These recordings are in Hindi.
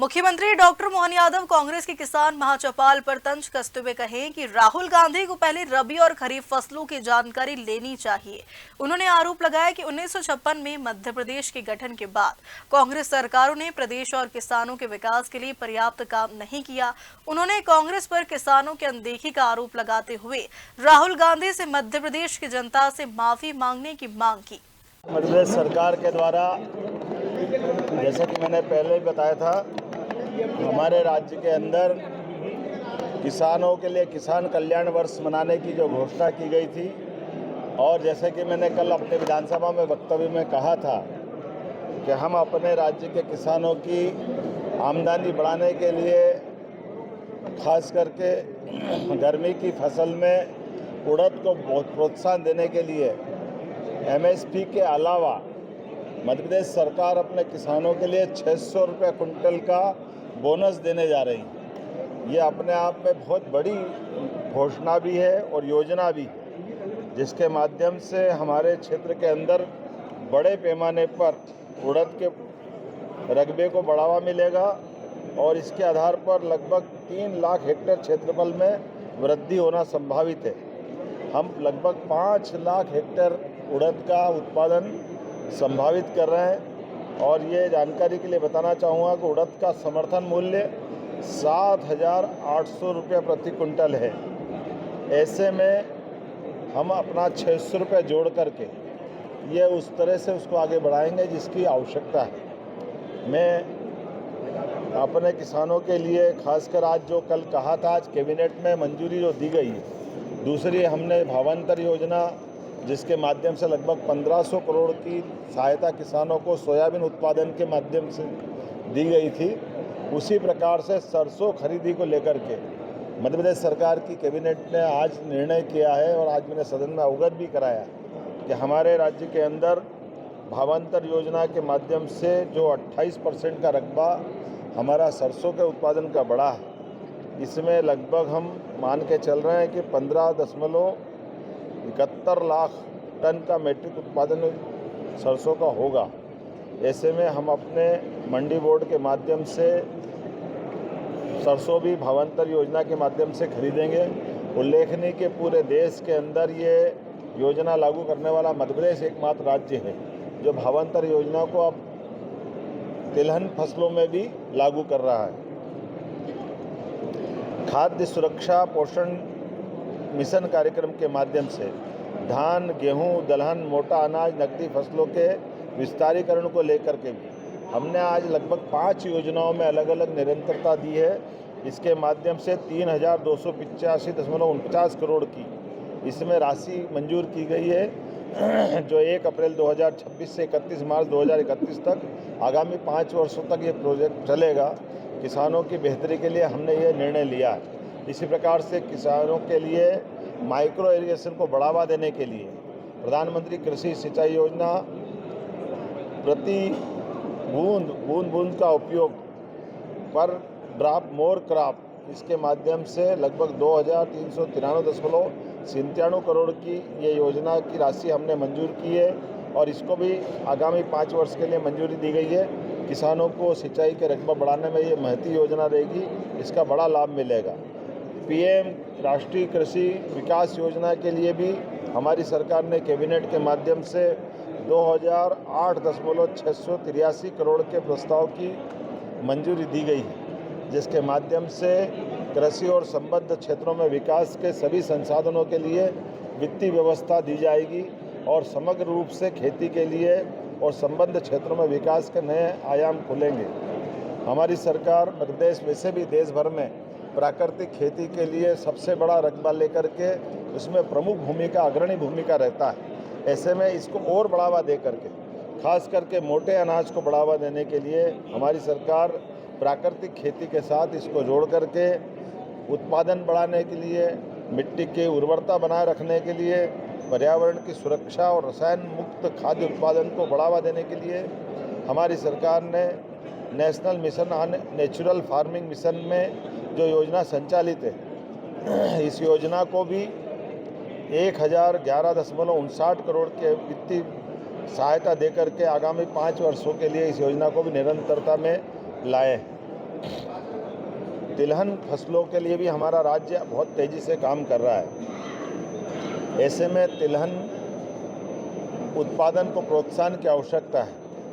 मुख्यमंत्री डॉक्टर मोहन यादव कांग्रेस के किसान महाचौपाल पर तंज कसते हुए कहे कि राहुल गांधी को पहले रबी और खरीफ फसलों की जानकारी लेनी चाहिए। उन्होंने आरोप लगाया कि 1956 में मध्य प्रदेश के गठन के बाद कांग्रेस सरकारों ने प्रदेश और किसानों के विकास के लिए पर्याप्त काम नहीं किया। उन्होंने कांग्रेस पर किसानों की अनदेखी का आरोप लगाते हुए राहुल गांधी से मध्य प्रदेश की जनता से माफी मांगने की मांग की। मध्य प्रदेश सरकार के द्वारा, जैसा कि मैंने पहले ही बताया था, हमारे राज्य के अंदर किसानों के लिए किसान कल्याण वर्ष मनाने की जो घोषणा की गई थी, और जैसे कि मैंने कल अपने विधानसभा में वक्तव्य में कहा था कि हम अपने राज्य के किसानों की आमदनी बढ़ाने के लिए, खास करके गर्मी की फसल में उड़द को बहुत प्रोत्साहन देने के लिए MSP के अलावा मध्य प्रदेश सरकार अपने किसानों के लिए 600 रुपये कुंटल का बोनस देने जा रही है। ये अपने आप में बहुत बड़ी घोषणा भी है और योजना भी है, जिसके माध्यम से हमारे क्षेत्र के अंदर बड़े पैमाने पर उड़द के रकबे को बढ़ावा मिलेगा और इसके आधार पर लगभग 3 लाख हेक्टेयर क्षेत्रफल में वृद्धि होना संभावित है। हम लगभग 5 लाख हेक्टेयर उड़द का उत्पादन संभावित कर रहे हैं, और ये जानकारी के लिए बताना चाहूँगा कि उड़द का समर्थन मूल्य 7,800 रुपये प्रति कुंटल है। ऐसे में हम अपना 600 रुपये जोड़ करके ये उस तरह से उसको आगे बढ़ाएंगे जिसकी आवश्यकता है। मैं अपने किसानों के लिए खासकर आज जो कल कहा था, आज कैबिनेट में मंजूरी जो दी गई है, दूसरी हमने भावांतर योजना जिसके माध्यम से लगभग 1500 करोड़ की सहायता किसानों को सोयाबीन उत्पादन के माध्यम से दी गई थी, उसी प्रकार से सरसों खरीदी को लेकर के मध्य प्रदेश सरकार की कैबिनेट ने आज निर्णय किया है, और आज मैंने सदन में अवगत भी कराया कि हमारे राज्य के अंदर भावांतर योजना के माध्यम से जो 28% का रकबा हमारा सरसों के उत्पादन का बढ़ा है, इसमें लगभग हम मान के चल रहे हैं कि 15.71 लाख टन का मैट्रिक उत्पादन सरसों का होगा। ऐसे में हम अपने मंडी बोर्ड के माध्यम से सरसों भी भावांतर योजना के माध्यम से खरीदेंगे। उल्लेखनीय कि पूरे देश के अंदर ये योजना लागू करने वाला मध्य प्रदेश एकमात्र राज्य है जो भावांतर योजना को अब तिलहन फसलों में भी लागू कर रहा है। खाद्य सुरक्षा पोषण मिशन कार्यक्रम के माध्यम से धान, गेहूं, दलहन, मोटा अनाज, नकदी फसलों के विस्तारीकरण को लेकर के भी हमने आज लगभग 5 योजनाओं में अलग अलग निरंतरता दी है। इसके माध्यम से 3,285.49 करोड़ की इसमें राशि मंजूर की गई है, जो 1 अप्रैल 2026 से 31 मार्च 2031 तक आगामी 5 वर्षों तक ये प्रोजेक्ट चलेगा। किसानों की बेहतरी के लिए हमने ये निर्णय लिया है। इसी प्रकार से किसानों के लिए माइक्रो इरिगेशन को बढ़ावा देने के लिए प्रधानमंत्री कृषि सिंचाई योजना, प्रति बूंद का उपयोग पर ड्रॉप मोर क्रॉप, इसके माध्यम से लगभग 2,393.97 करोड़ की ये योजना की राशि हमने मंजूर की है, और इसको भी आगामी 5 वर्ष के लिए मंजूरी दी गई है। किसानों को सिंचाई के रकबा बढ़ाने में ये महती योजना रहेगी, इसका बड़ा लाभ मिलेगा। PM राष्ट्रीय कृषि विकास योजना के लिए भी हमारी सरकार ने कैबिनेट के माध्यम से 2008.683 करोड़ के प्रस्ताव की मंजूरी दी गई है, जिसके माध्यम से कृषि और संबद्ध क्षेत्रों में विकास के सभी संसाधनों के लिए वित्तीय व्यवस्था दी जाएगी, और समग्र रूप से खेती के लिए और संबद्ध क्षेत्रों में विकास के नए आयाम खुलेंगे। हमारी सरकार मध्य प्रदेश वैसे भी देश भर में प्राकृतिक खेती के लिए सबसे बड़ा रकबा लेकर के उसमें प्रमुख भूमिका, अग्रणी भूमिका रहता है। ऐसे में इसको और बढ़ावा दे करके, खास करके मोटे अनाज को बढ़ावा देने के लिए हमारी सरकार प्राकृतिक खेती के साथ इसको जोड़ करके उत्पादन बढ़ाने के लिए, मिट्टी की उर्वरता बनाए रखने के लिए, पर्यावरण की सुरक्षा और रसायन मुक्त खाद्य उत्पादन को बढ़ावा देने के लिए हमारी सरकार ने national mission on natural farming mission में जो योजना संचालित है, इस योजना को भी 1,011.59 करोड़ के वित्तीय सहायता देकर के आगामी 5 वर्षों के लिए इस योजना को भी निरंतरता में लाए। तिलहन फसलों के लिए भी हमारा राज्य बहुत तेज़ी से काम कर रहा है। ऐसे में तिलहन उत्पादन को प्रोत्साहन की आवश्यकता है,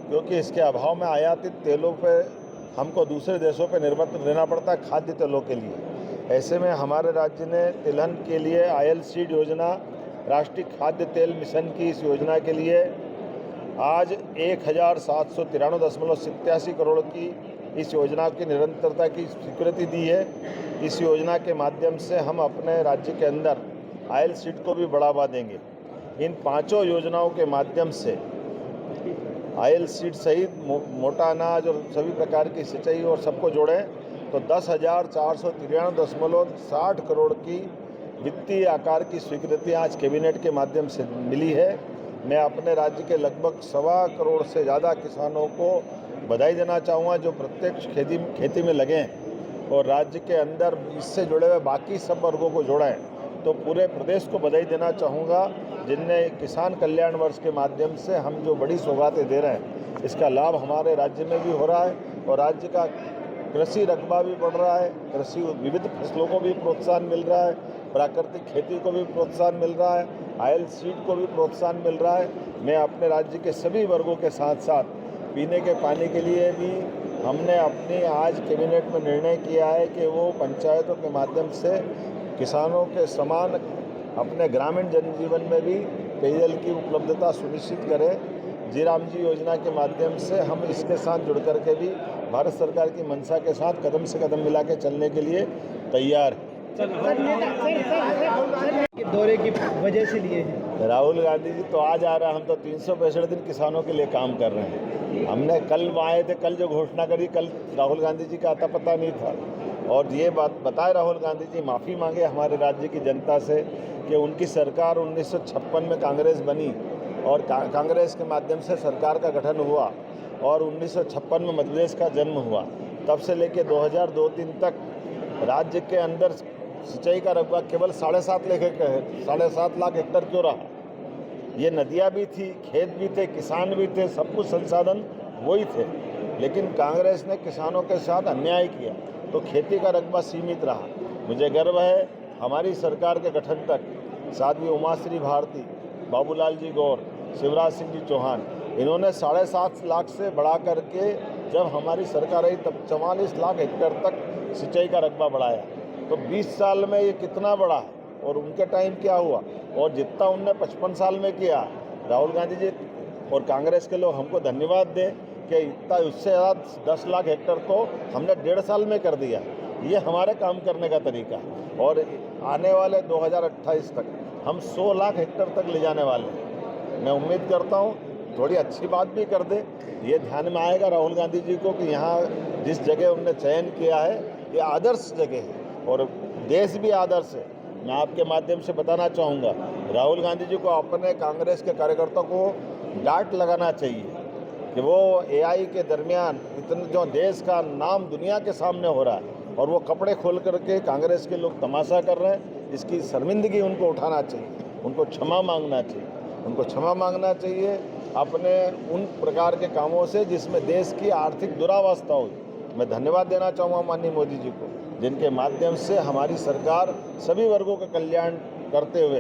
क्योंकि इसके अभाव में आयातित तेलों पर हमको दूसरे देशों पर निर्भर रहना पड़ता है खाद्य तेलों के लिए। ऐसे में हमारे राज्य ने तिलहन के लिए ऑयल सीड योजना, राष्ट्रीय खाद्य तेल मिशन की इस योजना के लिए आज 1793.87 करोड़ की इस योजना की निरंतरता की स्वीकृति दी है। इस योजना के माध्यम से हम अपने राज्य के अंदर ऑयल सीड को भी बढ़ावा देंगे। इन पांचों योजनाओं के माध्यम से ऑयल सीड सहित मोटा अनाज और सभी प्रकार की सिंचाई और सबको जोड़ें तो 10,493.60 करोड़ की वित्तीय आकार की स्वीकृति आज कैबिनेट के माध्यम से मिली है। मैं अपने राज्य के लगभग 1.25 करोड़ से ज़्यादा किसानों को बधाई देना चाहूँगा जो प्रत्यक्ष खेती में लगे हैं, और राज्य के अंदर इससे जुड़े हुए बाकी सब वर्गों को जोड़ा है। तो पूरे प्रदेश को बधाई देना चाहूँगा जिनने किसान कल्याण वर्ष के माध्यम से हम जो बड़ी सौगातें दे रहे हैं, इसका लाभ हमारे राज्य में भी हो रहा है और राज्य का कृषि रकबा भी बढ़ रहा है। कृषि विविध फसलों को भी प्रोत्साहन मिल रहा है, प्राकृतिक खेती को भी प्रोत्साहन मिल रहा है, ऑयल सीड को भी प्रोत्साहन मिल रहा है। मैं अपने राज्य के सभी वर्गों के साथ साथ पीने के पानी के लिए भी हमने अपनी आज कैबिनेट में निर्णय किया है कि वो पंचायतों के माध्यम से किसानों के समान अपने ग्रामीण जनजीवन में भी पेयजल की उपलब्धता सुनिश्चित करें। जी राम जी योजना के माध्यम से हम इसके साथ जुड़ कर के भी भारत सरकार की मंशा के साथ कदम से कदम मिला के चलने के लिए तैयार हैं। दौरे की वजह से लिए हैं राहुल गांधी जी तो आज आ रहा है, हम तो 365 दिन किसानों के लिए काम कर रहे हैं। हमने कल आए थे, कल जो घोषणा करी, कल राहुल गांधी जी का अता पता नहीं था, और ये बात बताए राहुल गांधी जी माफ़ी मांगे हमारे राज्य की जनता से कि उनकी सरकार 1956 में कांग्रेस बनी और कांग्रेस के माध्यम से सरकार का गठन हुआ और 1956 में मध्य प्रदेश का जन्म हुआ। तब से लेकर 2002-03 तक राज्य के अंदर सिंचाई का रकबा केवल 7.5 लाख हेक्टेयर क्यों रहा? ये नदियाँ भी थी, खेत भी थे, किसान भी थे, सब कुछ संसाधन वही थे, लेकिन कांग्रेस ने किसानों के साथ अन्याय किया तो खेती का रकबा सीमित रहा। मुझे गर्व है हमारी सरकार के गठन तक साध्वी उमाश्री भारती, बाबूलाल जी गौर, शिवराज सिंह जी चौहान, इन्होंने 7.5 लाख से बढ़ा करके जब हमारी सरकार आई तब 44 लाख हेक्टेयर तक सिंचाई का रकबा बढ़ाया। तो 20 साल में ये कितना बढ़ा है और उनके टाइम क्या हुआ, और जितना उनने 55 साल में किया, राहुल गांधी जी और कांग्रेस के लोग हमको धन्यवाद दें कि इतना उससे ज़्यादा 10 लाख हेक्टेयर तो हमने 1.5 साल में कर दिया। ये हमारे काम करने का तरीका है और आने वाले 2028 तक हम 100 लाख हेक्टेयर तक ले जाने वाले हैं। मैं उम्मीद करता हूँ थोड़ी अच्छी बात भी कर दे। ये ध्यान में आएगा राहुल गांधी जी को कि यहाँ जिस जगह उन्होंने चयन किया है ये आदर्श जगह है और देश भी आदर्श है। मैं आपके माध्यम से बताना चाहूँगा राहुल गांधी जी को अपने कांग्रेस के कार्यकर्ताओं को डांट लगाना चाहिए कि वो एआई के दरमियान इतने जो देश का नाम दुनिया के सामने हो रहा है और वो कपड़े खोल करके कांग्रेस के लोग तमाशा कर रहे हैं, इसकी शर्मिंदगी उनको उठाना चाहिए, उनको क्षमा मांगना चाहिए, उनको क्षमा मांगना चाहिए अपने उन प्रकार के कामों से जिसमें देश की आर्थिक दुरावस्था हुई। मैं धन्यवाद देना चाहूँगा माननीय मोदी जी को, जिनके माध्यम से हमारी सरकार सभी वर्गों का कल्याण करते हुए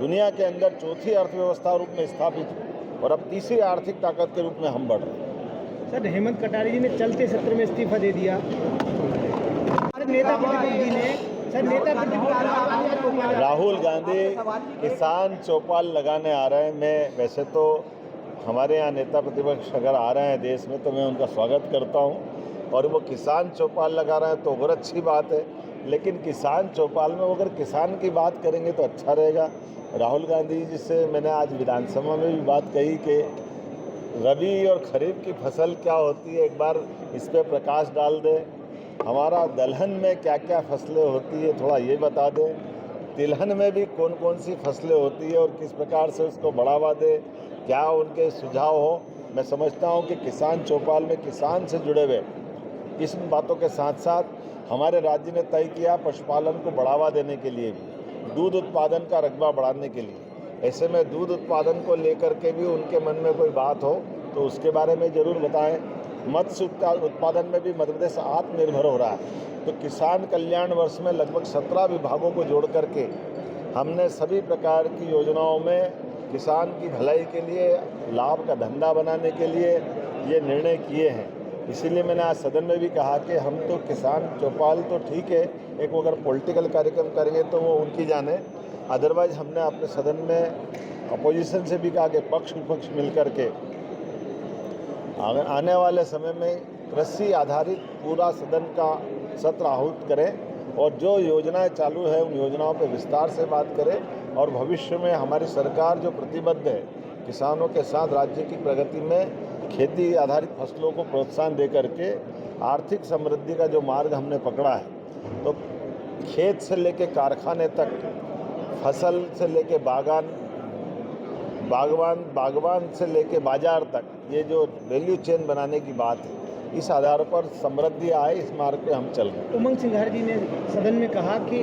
दुनिया के अंदर चौथी अर्थव्यवस्था रूप में स्थापित हुई और अब तीसरी आर्थिक ताकत के रूप में हम बढ़ रहे हैं। सर, हेमंत कटारिया जी ने चलते सत्र में इस्तीफा दे दिया। नेता प्रतिपक्ष जी ने राहुल गांधी किसान चौपाल लगाने आ रहे हैं। मैं वैसे तो हमारे यहाँ नेता प्रतिपक्ष अगर आ रहे हैं देश में तो मैं उनका स्वागत करता हूँ और वो किसान चौपाल लगा रहे हैं तो और अच्छी बात है, लेकिन किसान चौपाल में अगर किसान की बात करेंगे तो अच्छा रहेगा। राहुल गांधी जी से मैंने आज विधानसभा में भी बात कही कि रबी और खरीफ की फसल क्या होती है, एक बार इस पर प्रकाश डाल दें। हमारा दलहन में क्या क्या फसलें होती है थोड़ा ये बता दें, तिलहन में भी कौन कौन सी फसलें होती है और किस प्रकार से उसको बढ़ावा दें, क्या उनके सुझाव हो। मैं समझता हूँ कि किसान चौपाल में किसान से जुड़े हुए इस बातों के साथ साथ हमारे राज्य ने तय किया पशुपालन को बढ़ावा देने के लिए भी, दूध उत्पादन का रकबा बढ़ाने के लिए। ऐसे में दूध उत्पादन को लेकर के भी उनके मन में कोई बात हो तो उसके बारे में ज़रूर बताएं। मत्स्य उत्पादन में भी मध्य प्रदेश आत्मनिर्भर हो रहा है। तो किसान कल्याण वर्ष में लगभग 17 विभागों को जोड़ करके हमने सभी प्रकार की योजनाओं में किसान की भलाई के लिए, लाभ का धंधा बनाने के लिए ये निर्णय किए हैं। इसीलिए मैंने आज सदन में भी कहा कि हम तो किसान चौपाल तो ठीक है, एक वो अगर पॉलिटिकल कार्यक्रम करेंगे तो वो उनकी जाने, अदरवाइज हमने अपने सदन में अपोजिशन से भी कहा कि पक्ष विपक्ष मिल करके आने वाले समय में कृषि आधारित पूरा सदन का सत्र आहूत करें और जो योजनाएं चालू है उन योजनाओं पर विस्तार से बात करें और भविष्य में हमारी सरकार जो प्रतिबद्ध है किसानों के साथ राज्य की प्रगति में खेती आधारित फसलों को प्रोत्साहन दे करके आर्थिक समृद्धि का जो मार्ग हमने पकड़ा है, तो खेत से लेके कारखाने तक, फसल से लेके बागवान से लेके बाजार तक, ये जो वैल्यू चेन बनाने की बात है, इस आधार पर समृद्धि आए, इस मार्ग पे हम चल रहे हैं। उमंग सिंघार जी ने सदन में कहा कि